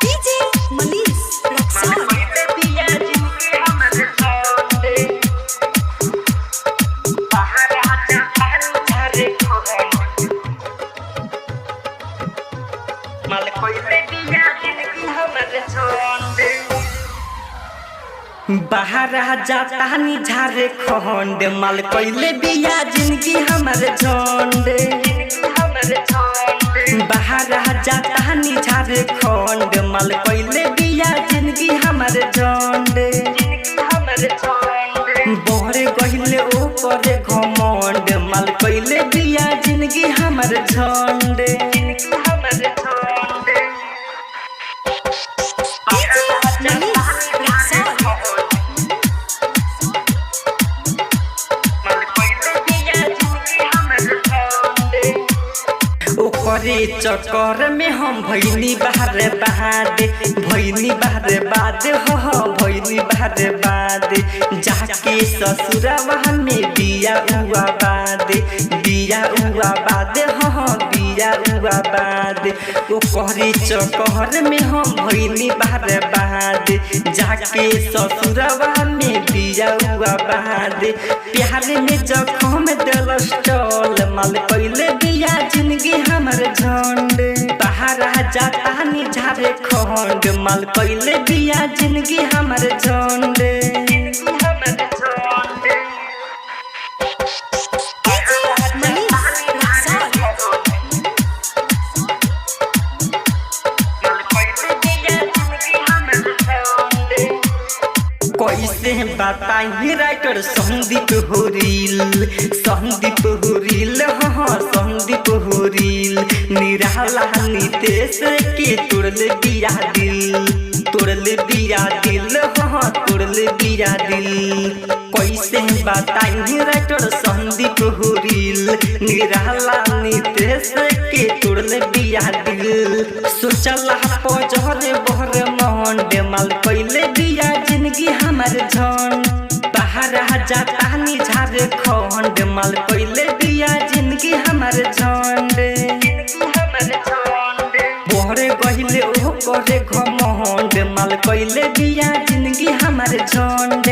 DJ Manish Raksol बाहर जाता नी झारे खंड माल कोइले बिया जिंदगी हमारे झंड बाहर जाता नी झारे खंड माल कोइले बिया जिंदगी हमारे झंड बहरे गहिले ओ करे घमंड माल कोइले बिया जिंदगी हमारे झंड ओकरे चक्कर में हम भैनी बाहर बाद हो भैनी बाहर बाद जाके ससुरवा में बिया हुआ बाद हो बिया हुआ बाद ओकरे चक्कर में हम भैनी बाहर बाद जाके ससुरवा में बिया हुआ बाद प्यार में जखम दिलस चल माल पहले बिया जिंदगी हमार झंड बाहर जाता नी झारे खंड माल पहले बिया जिंदगी हमार झंड कैसे बताई राइटर संदीप होरिल हाँ संदीप होरिल निराला नितेश के तोड़ले बिया दिल हाँ तोड़ले बिया दिल कैसे बताई राइटर संदीप होरिल निराला नितेश के तोड़ले बिया दिल सोचला पजरे बहरे मंड माल पहले बिया जिंदगी हमारे झंड बाहर जाता नी झारे खंड माल पहले बिया जिंदगी हमारे झंड बहरे गहिले ओ करे घमंड माल पहले बिया जिंदगी हमारे झंड।